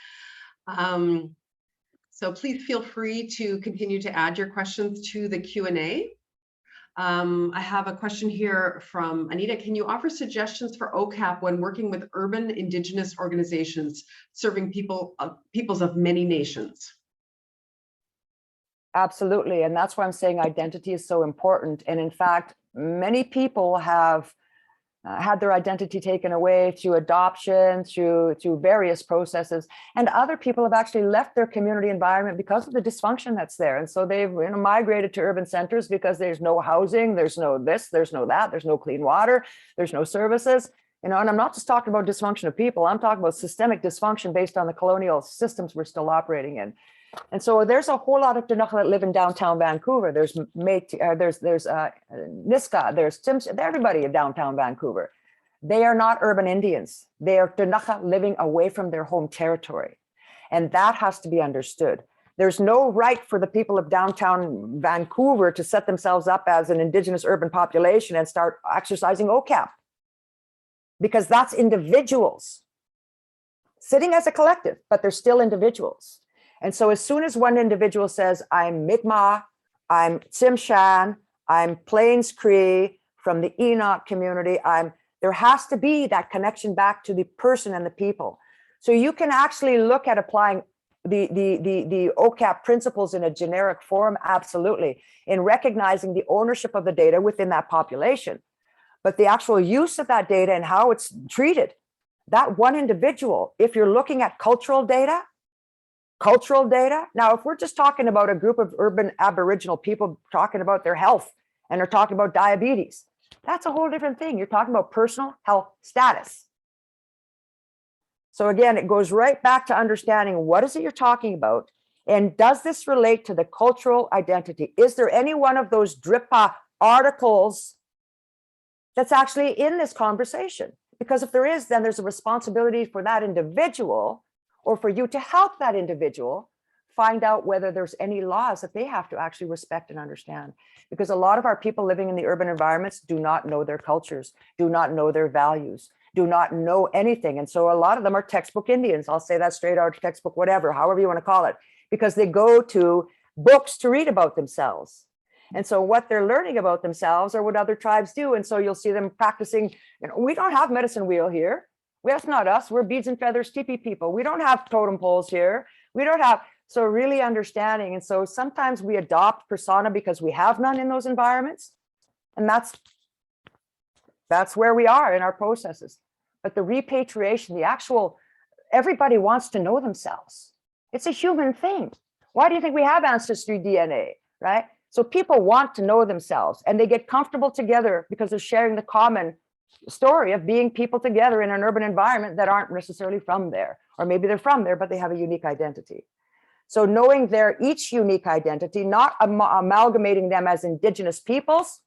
So please feel free to continue to add your questions to the Q&A. I have a question here from Anita. Can you offer suggestions for OCAP when working with urban Indigenous organizations serving peoples of many nations? Absolutely. And that's why I'm saying identity is so important. And in fact, many people have had their identity taken away through adoption, through various processes. And other people have actually left their community environment because of the dysfunction that's there. And so they've migrated to urban centers because there's no housing, there's no this, there's no that, there's no clean water, there's no services. And I'm not just talking about dysfunction of people, I'm talking about systemic dysfunction based on the colonial systems we're still operating in. And so there's a whole lot of Tanakh that live in downtown Vancouver. There's Niska, there's Tims, everybody in downtown Vancouver. They are not urban Indians. They are Tanakh living away from their home territory. And that has to be understood. There's no right for the people of downtown Vancouver to set themselves up as an Indigenous urban population and start exercising OCAP, because that's individuals sitting as a collective, but they're still individuals. And so as soon as one individual says, I'm Mi'kmaq, I'm Tsimshan, I'm Plains Cree from the Enoch community, there has to be that connection back to the person and the people. So you can actually look at applying the OCAP principles in a generic form, absolutely, in recognizing the ownership of the data within that population. But the actual use of that data and how it's treated, that one individual, if you're looking at cultural data, now if we're just talking about a group of urban Aboriginal people talking about their health and they're talking about diabetes, that's a whole different thing. You're talking about personal health status. So again, it goes right back to understanding what is it you're talking about, and does this relate to the cultural identity? Is there any one of those DRIPA articles that's actually in this conversation? Because if there is, then there's a responsibility for that individual, or for you to help that individual find out whether there's any laws that they have to actually respect and understand. Because a lot of our people living in the urban environments do not know their cultures, do not know their values, do not know anything. And so a lot of them are textbook Indians. I'll say that straight out, textbook, whatever, however you want to call it, because they go to books to read about themselves. And so what they're learning about themselves are what other tribes do. And so you'll see them practicing, we don't have medicine wheel here. That's not us. We're beads and feathers teepee people. We don't have totem poles here. We don't have, so really understanding. And so sometimes we adopt persona because we have none in those environments. And that's where we are in our processes. But the repatriation, the actual, everybody wants to know themselves. It's a human thing. Why do you think we have ancestry DNA, right? So people want to know themselves, and they get comfortable together because they're sharing the common story of being people together in an urban environment that aren't necessarily from there, or maybe they're from there, but they have a unique identity. So knowing their each unique identity, not amalgamating them as Indigenous peoples,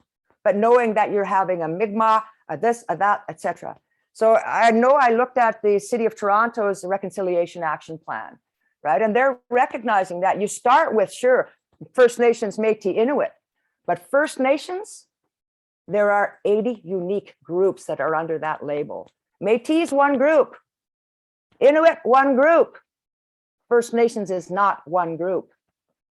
but knowing that you're having a Mi'kmaq, a this, a that, etc. So I know I looked at the City of Toronto's Reconciliation Action Plan, right? And they're recognizing that you start with, sure, First Nations, Métis, Inuit, but First Nations, there are 80 unique groups that are under that label. Métis, one group. Inuit, one group. First Nations is not one group.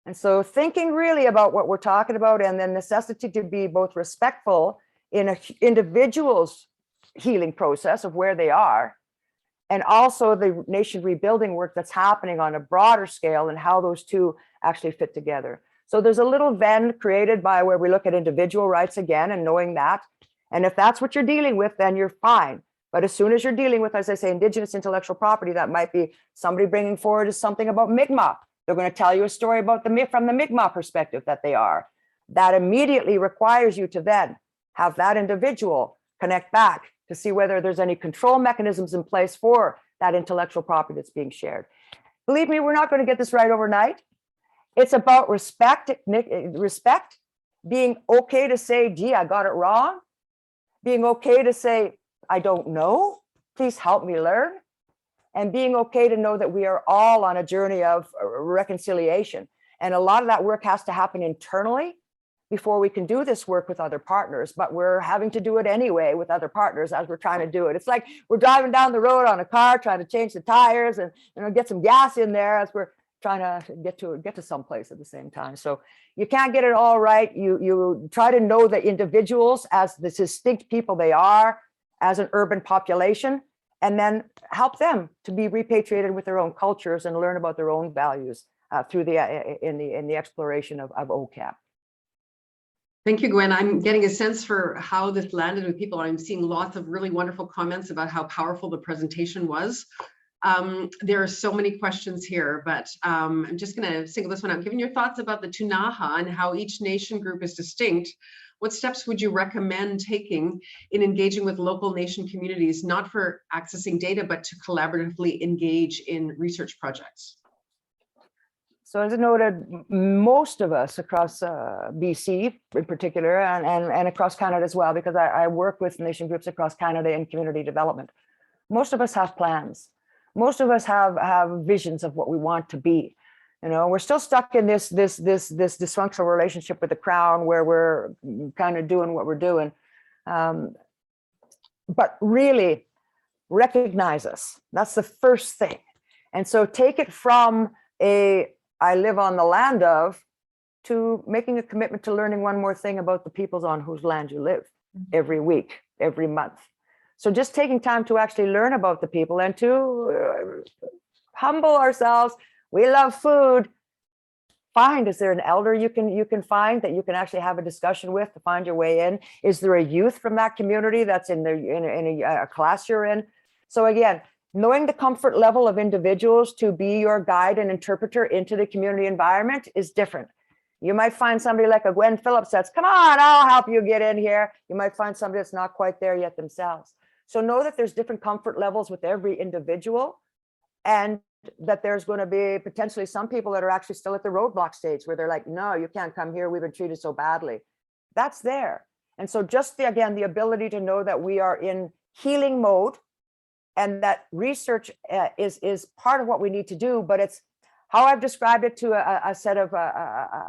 And so thinking really about what we're talking about, and the necessity to be both respectful in an individual's healing process of where they are, and also the nation rebuilding work that's happening on a broader scale and how those two actually fit together. So there's a little Venn created by where we look at individual rights again and knowing that. And if that's what you're dealing with, then you're fine. But as soon as you're dealing with, as I say, Indigenous intellectual property, that might be somebody bringing forward is something about Mi'kmaq. They're going to tell you a story about from the Mi'kmaq perspective that they are. That immediately requires you to then have that individual connect back to see whether there's any control mechanisms in place for that intellectual property that's being shared. Believe me, we're not going to get this right overnight. It's about respect, being okay to say, gee, I got it wrong. Being okay to say, I don't know, please help me learn. And being okay to know that we are all on a journey of reconciliation. And a lot of that work has to happen internally before we can do this work with other partners, but we're having to do it anyway with other partners as we're trying to do it. It's like we're driving down the road on a car, trying to change the tires and get some gas in there as we're trying to get to someplace at the same time. So you can't get it all right. You try to know the individuals as the distinct people they are as an urban population, and then help them to be repatriated with their own cultures and learn about their own values through in the exploration of OCAP. Thank you, Gwen. I'm getting a sense for how this landed with people. I'm seeing lots of really wonderful comments about how powerful the presentation was. There are so many questions here, but I'm just going to single this one out. Given your thoughts about the Tunaha and how each nation group is distinct, what steps would you recommend taking in engaging with local nation communities, not for accessing data, but to collaboratively engage in research projects? So as I noted, most of us across BC in particular, and across Canada as well, because I work with nation groups across Canada in community development. Most of us have plans. Most of us have visions of what we want to be. You know, we're still stuck in this dysfunctional relationship with the Crown where we're kind of doing what we're doing. But really recognize us. That's the first thing. And so take it from I live on the land of, to making a commitment to learning one more thing about the peoples on whose land you live every week, every month. So just taking time to actually learn about the people and to humble ourselves. We love food. Find, is there an elder you can find that you can actually have a discussion with to find your way in? Is there a youth from that community that's in a class you're in? So again, knowing the comfort level of individuals to be your guide and interpreter into the community environment is different. You might find somebody like a Gwen Phillips that's, come on, I'll help you get in here. You might find somebody that's not quite there yet themselves. So know that there's different comfort levels with every individual, and that there's going to be potentially some people that are actually still at the roadblock stage where they're like, no, you can't come here. We've been treated so badly. That's there. And so just again, the ability to know that we are in healing mode, and that research is part of what we need to do, but it's how I've described it to a set of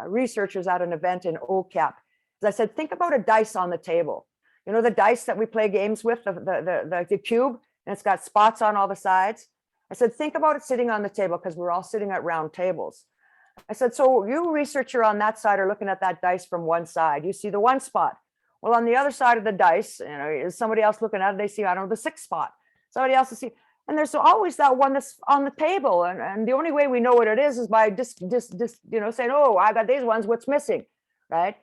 researchers at an event in OCAP. As I said, think about a dice on the table. You know, the dice that we play games with, the cube, and it's got spots on all the sides. I said, think about it sitting on the table, because we're all sitting at round tables. I said, so you researcher on that side are looking at that dice from one side. You see the one spot. Well, on the other side of the dice, you know, is somebody else looking at it, they see, I don't know, the sixth spot. Somebody else will see, and there's always that one that's on the table. And the only way we know what it is by just you know, saying, oh, I got these ones, what's missing, right?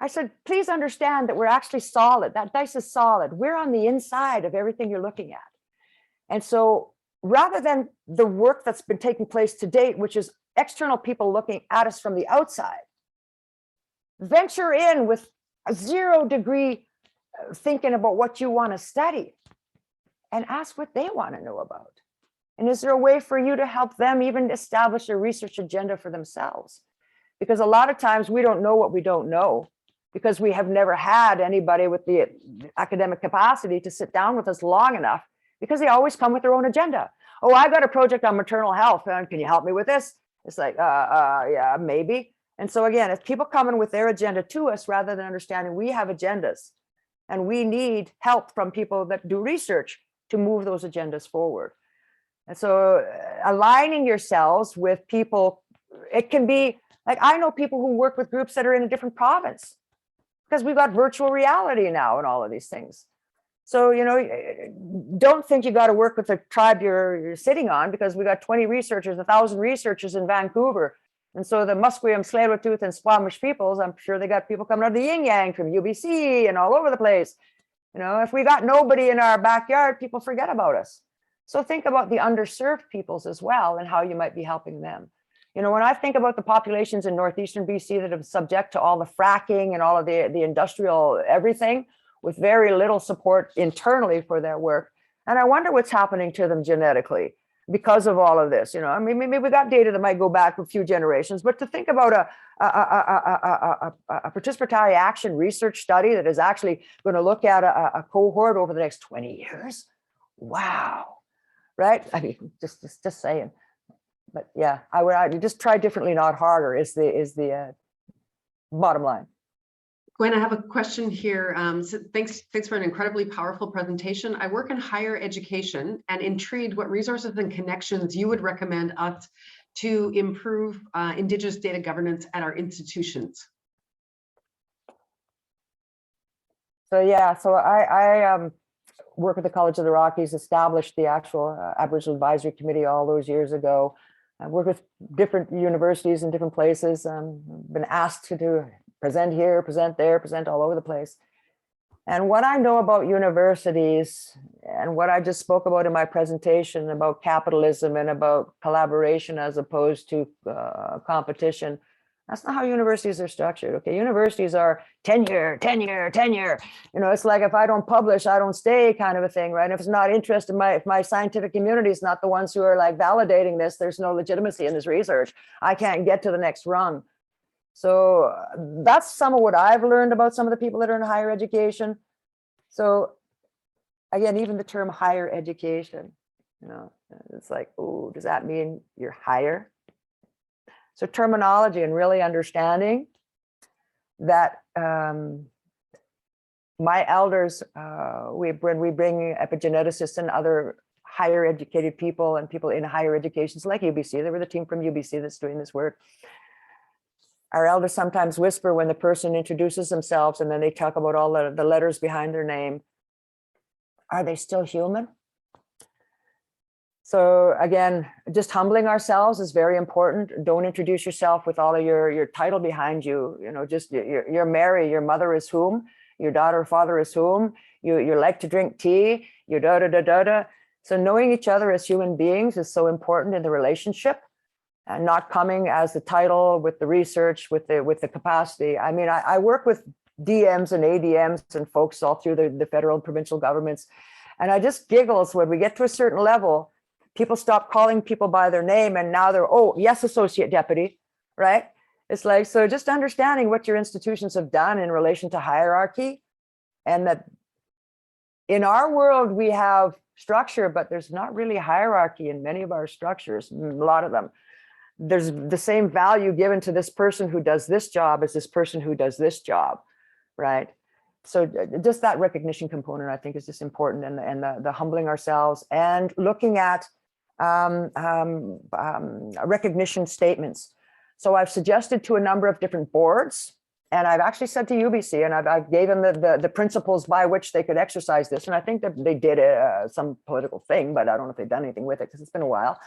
I said, please understand that we're actually solid. That dice is solid. We're on the inside of everything you're looking at. And so rather than the work that's been taking place to date, which is external people looking at us from the outside, venture in with a 0-degree thinking about what you want to study, and ask what they want to know about. And is there a way for you to help them even establish a research agenda for themselves? Because a lot of times we don't know what we don't know, because we have never had anybody with the academic capacity to sit down with us long enough, because they always come with their own agenda. Oh, I've got a project on maternal health, and can you help me with this? It's like, yeah, maybe. And so again, if people coming with their agenda to us, rather than understanding we have agendas, and we need help from people that do research to move those agendas forward. And so aligning yourselves with people, it can be like, I know people who work with groups that are in a different province, because we've got virtual reality now and all of these things. So, you know, don't think you got to work with the tribe you're sitting on, because we got 20 researchers, 1,000 researchers in Vancouver. And so the Musqueam, Tsleil-Waututh, and Squamish peoples, I'm sure they got people coming out of the Yin Yang from UBC and all over the place. You know, if we got nobody in our backyard, people forget about us. So think about the underserved peoples as well, and how you might be helping them. You know, when I think about the populations in northeastern BC that are subject to all the fracking and all of the industrial everything, with very little support internally for their work, and I wonder what's happening to them genetically because of all of this. You know, I mean, maybe we got data that might go back a few generations, but to think about a participatory action research study that is actually going to look at a cohort over the next 20 years. Wow. Right? I mean, just saying. But yeah, I would just try differently, not harder is the bottom line. Gwen, I have a question here. So thanks for an incredibly powerful presentation. I work in higher education and intrigued what resources and connections you would recommend us to improve Indigenous data governance at our institutions. So yeah, so I work with the College of the Rockies, established the actual Aboriginal Advisory Committee all those years ago. I work with different universities in different places. Been asked to do present here, present there, present all over the place. And what I know about universities, and what I just spoke about in my presentation about capitalism and about collaboration as opposed to competition, that's not how universities are structured. Okay, universities are tenure. You know, it's like, if I don't publish, I don't stay, kind of a thing, right? And if it's not interested, if my scientific community is not the ones who are like validating this, there's no legitimacy in this research. I can't get to the next rung. So that's some of what I've learned about some of the people that are in higher education. So again, even the term higher education, you know, it's like, oh, does that mean you're higher? So terminology and really understanding that my elders, we bring epigeneticists and other higher educated people and people in higher educations like UBC. They were the team from UBC that's doing this work. Our elders sometimes whisper when the person introduces themselves, and then they talk about all the letters behind their name. Are they still human? So again, just humbling ourselves is very important. Don't introduce yourself with all of your title behind you. You know, just you're Mary, your mother is whom, your daughter or father is whom, you like to drink tea, you da-da-da-da-da. So knowing each other as human beings is so important in the relationship, and not coming as the title with the research, with the capacity. I mean, I work with DMs and ADMs and folks all through the federal and provincial governments. And I just giggles when we get to a certain level, people stop calling people by their name and now they're, oh, yes, associate deputy, right? It's like, so just understanding what your institutions have done in relation to hierarchy, and that in our world, we have structure, but there's not really hierarchy in many of our structures, a lot of them. There's the same value given to this person who does this job as this person who does this job, right? So just that recognition component, I think, is just important, and the humbling ourselves and looking at recognition statements. So I've suggested to a number of different boards, and I've actually said to UBC, and I've gave them the principles by which they could exercise this. And I think that they did some political thing, but I don't know if they've done anything with it because it's been a while,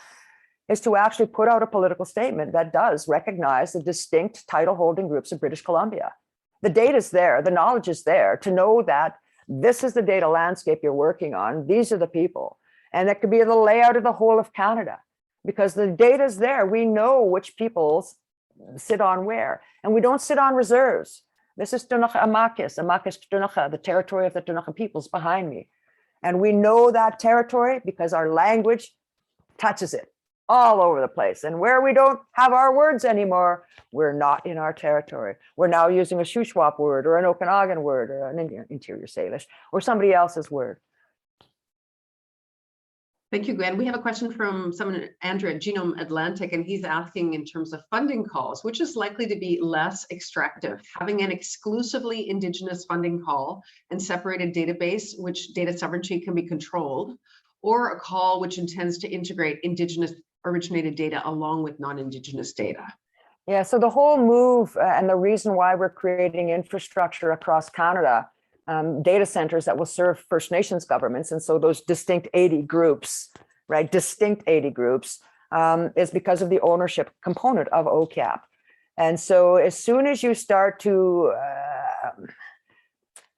is to actually put out a political statement that does recognize the distinct title holding groups of British Columbia. The data's there, the knowledge is there to know that this is the data landscape you're working on. These are the people. And that could be the layout of the whole of Canada, because the data's there. We know which peoples sit on where, and we don't sit on reserves. This is Amakis Tunacha, the territory of the Tunacha peoples behind me. And we know that territory because our language touches it all over the place. And where we don't have our words anymore, we're not in our territory. We're now using a Shuswap word or an Okanagan word or an Interior Salish or somebody else's word. Thank you, Gwen. We have a question from someone, Andrew at Genome Atlantic, and he's asking in terms of funding calls, which is likely to be less extractive, having an exclusively Indigenous funding call and separated database, which data sovereignty can be controlled, or a call which intends to integrate Indigenous originated data along with non-Indigenous data? Yeah, so the whole move and the reason why we're creating infrastructure across Canada, data centers that will serve First Nations governments, and so those distinct 80 groups, right, distinct 80 groups, is because of the ownership component of OCAP. And so as soon as you start to,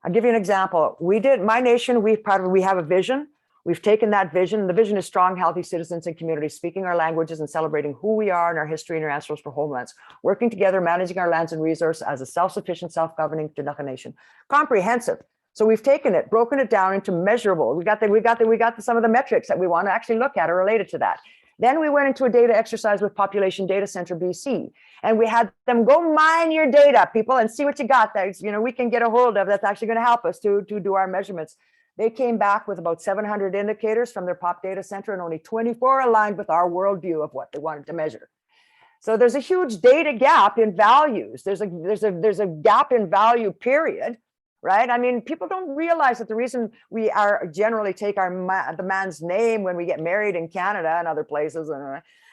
I'll give you an example. My nation, we have a vision. We've taken that vision. The vision is strong, healthy citizens and communities speaking our languages and celebrating who we are and our history and our ancestral homelands, working together, managing our lands and resources as a self-sufficient, self-governing Tunacha nation. Comprehensive. So we've taken it, broken it down into measurable. We got some of the metrics that we want to actually look at are related to that. Then we went into a data exercise with Population Data Center BC, and we had them go mine your data, people, and see what you got that we can get a hold of that's actually going to help us to do our measurements. They came back with about 700 indicators from their pop data center, and only 24 aligned with our worldview of what they wanted to measure. So there's a huge data gap in values. There's a gap in value, period, right? I mean, people don't realize that the reason we are generally take the man's name when we get married in Canada and other places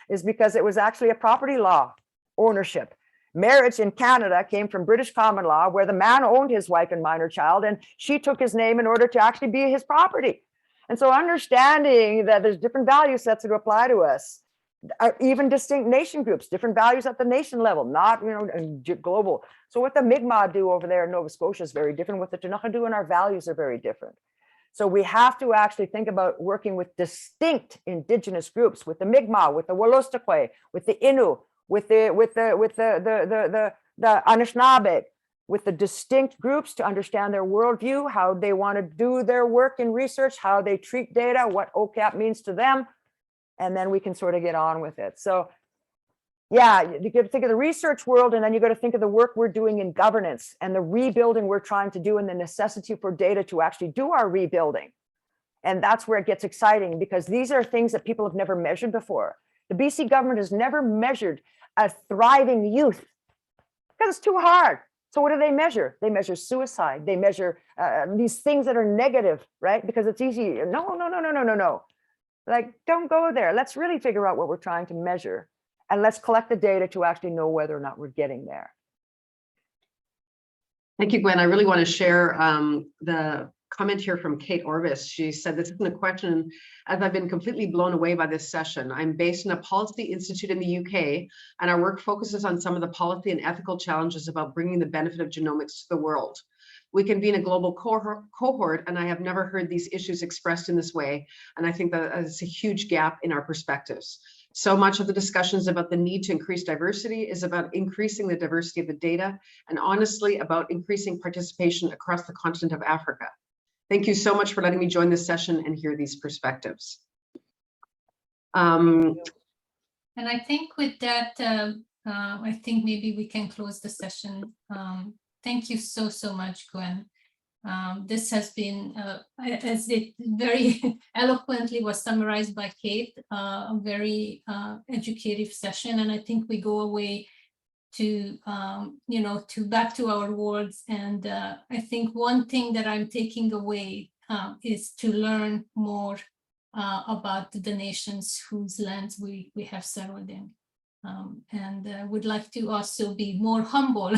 is because it was actually a property law ownership. Marriage in Canada came from British common law, where the man owned his wife and minor child, and she took his name in order to actually be his property. And so understanding that there's different value sets that apply to us, even distinct nation groups, different values at the nation level, not global. So what the Mi'kmaq do over there in Nova Scotia is very different. What the Tunacha do, and our values are very different. So we have to actually think about working with distinct Indigenous groups, with the Mi'kmaq, with the Wolastoqey, with the Innu, with the Anishinaabe, with the distinct groups to understand their worldview, how they want to do their work in research, how they treat data, what OCAP means to them, and then we can sort of get on with it. So yeah, you got to think of the research world, and then you got to think of the work we're doing in governance and the rebuilding we're trying to do, and the necessity for data to actually do our rebuilding. And that's where it gets exciting, because these are things that people have never measured before. The BC government has never measured a thriving youth because it's too hard. So what do they measure? They measure suicide. They measure these things that are negative, right? Because it's easy. No. Like, don't go there. Let's really figure out what we're trying to measure, and let's collect the data to actually know whether or not we're getting there. Thank you, Gwen. I really want to share the comment here from Kate Orvis. She said, this isn't a question, as I've been completely blown away by this session. I'm based in a policy institute in the UK, and our work focuses on some of the policy and ethical challenges about bringing the benefit of genomics to the world. we can be in a global cohort, and I have never heard these issues expressed in this way. And I think that is a huge gap in our perspectives. So much of the discussions about the need to increase diversity is about increasing the diversity of the data, and honestly about increasing participation across the continent of Africa. Thank you so much for letting me join this session and hear these perspectives. And I think with that, I think maybe we can close the session. Thank you so much, Gwen. This has been, as it very eloquently was summarized by Kate, a very educative session. And I think we go away to, back to our worlds. And I think one thing that I'm taking away is to learn more about the nations whose lands we have settled in. And would like to also be more humble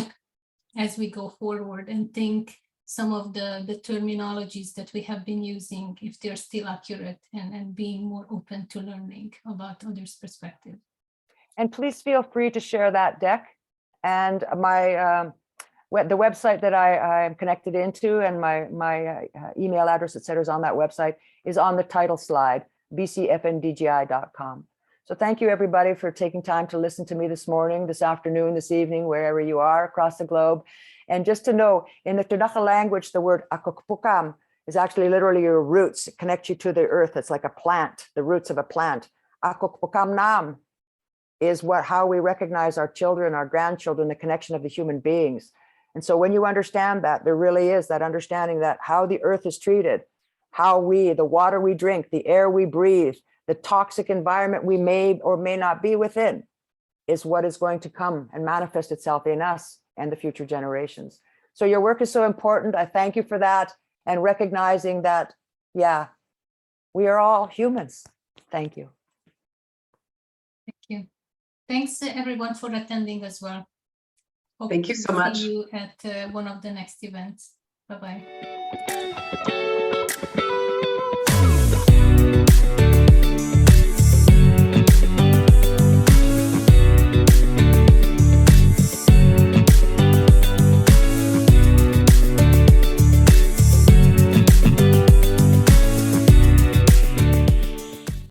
as we go forward and think some of the terminologies that we have been using, if they're still accurate, and being more open to learning about others' perspective. And please feel free to share that deck. And my the website that I am connected into, and my email address, et cetera, is on that website, is on the title slide, bcfndgi.com. So thank you, everybody, for taking time to listen to me this morning, this afternoon, this evening, wherever you are across the globe. And just to know, in the Ternakha language, the word akokpukam is actually literally your roots. It connects you to the earth. It's like a plant, the roots of a plant. Akokpukam nam is how we recognize our children, our grandchildren, the connection of the human beings. And so when you understand that, there really is that understanding that how the earth is treated, how the water we drink, the air we breathe, the toxic environment we may or may not be within, is what is going to come and manifest itself in us and the future generations. So your work is so important. I thank you for that, and recognizing that, yeah, we are all humans. Thank you. Thank you. Thanks to everyone for attending as well. Hope Thank you so much. See you at one of the next events. Bye-bye.